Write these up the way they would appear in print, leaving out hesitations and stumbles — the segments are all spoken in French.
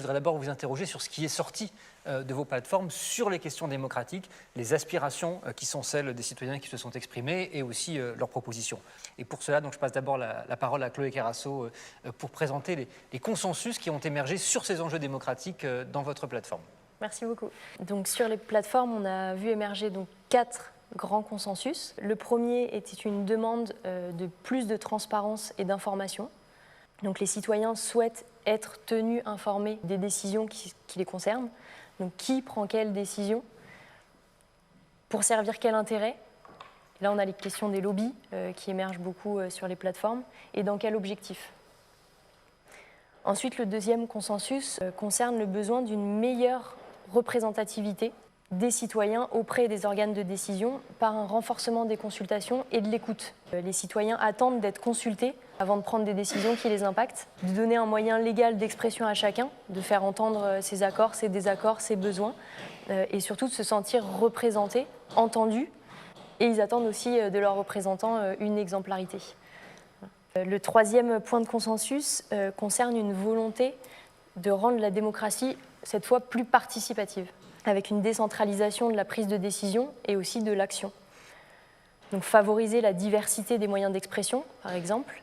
je voudrais d'abord vous interroger sur ce qui est sorti de vos plateformes sur les questions démocratiques, les aspirations qui sont celles des citoyens qui se sont exprimés et aussi leurs propositions. Et pour cela, donc, je passe d'abord la parole à Chloé Carasso pour présenter les consensus qui ont émergé sur ces enjeux démocratiques dans votre plateforme. Merci beaucoup. Donc, sur les plateformes, on a vu émerger 4 grands consensus. Le premier était une demande de plus de transparence et d'information. Donc les citoyens souhaitent être tenus informés des décisions qui les concernent. Donc qui prend quelle décision, pour servir quel intérêt. Là, on a les questions des lobbies qui émergent beaucoup sur les plateformes, et dans quel objectif. Ensuite, le deuxième consensus concerne le besoin d'une meilleure représentativité des citoyens auprès des organes de décision par un renforcement des consultations et de l'écoute. Les citoyens attendent d'être consultés avant de prendre des décisions qui les impactent, de donner un moyen légal d'expression à chacun, de faire entendre ses accords, ses désaccords, ses besoins, et surtout de se sentir représentés, entendus, et ils attendent aussi de leurs représentants une exemplarité. Le troisième point de consensus concerne une volonté de rendre la démocratie, cette fois, plus participative, avec une décentralisation de la prise de décision et aussi de l'action. Donc favoriser la diversité des moyens d'expression, par exemple,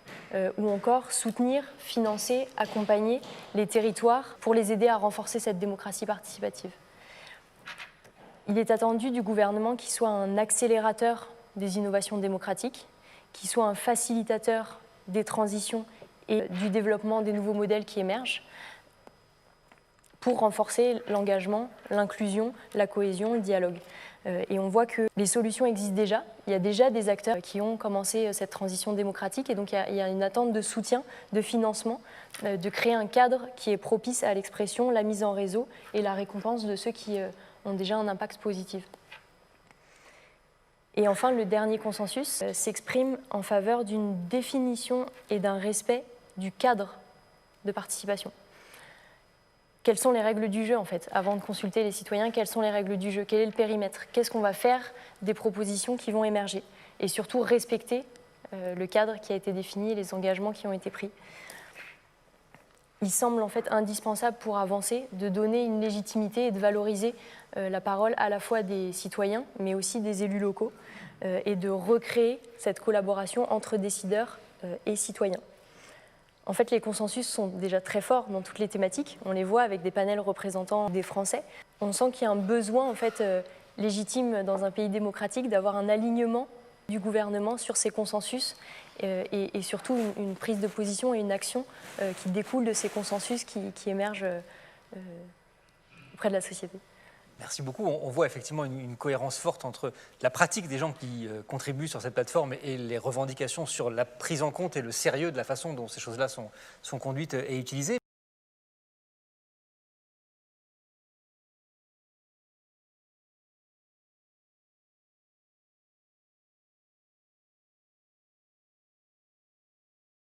ou encore soutenir, financer, accompagner les territoires pour les aider à renforcer cette démocratie participative. Il est attendu du gouvernement qu'il soit un accélérateur des innovations démocratiques, qu'il soit un facilitateur des transitions et du développement des nouveaux modèles qui émergent, pour renforcer l'engagement, l'inclusion, la cohésion, le dialogue. Et on voit que les solutions existent déjà. Il y a déjà des acteurs qui ont commencé cette transition démocratique, et donc il y a une attente de soutien, de financement, de créer un cadre qui est propice à l'expression, la mise en réseau et la récompense de ceux qui ont déjà un impact positif. Et enfin, le dernier consensus s'exprime en faveur d'une définition et d'un respect du cadre de participation. Quelles sont les règles du jeu, en fait, avant de consulter les citoyens? Quelles sont les règles du jeu? Quel est le périmètre? Qu'est-ce qu'on va faire des propositions qui vont émerger? Et surtout, respecter le cadre qui a été défini et les engagements qui ont été pris. Il semble en fait indispensable pour avancer de donner une légitimité et de valoriser la parole à la fois des citoyens, mais aussi des élus locaux, et de recréer cette collaboration entre décideurs et citoyens. En fait, les consensus sont déjà très forts dans toutes les thématiques. On les voit avec des panels représentant des Français. On sent qu'il y a un besoin en fait, légitime dans un pays démocratique d'avoir un alignement du gouvernement sur ces consensus et surtout une prise de position et une action qui découle de ces consensus qui émergent auprès de la société. Merci beaucoup. On voit effectivement une cohérence forte entre la pratique des gens qui contribuent sur cette plateforme et les revendications sur la prise en compte et le sérieux de la façon dont ces choses-là sont conduites et utilisées.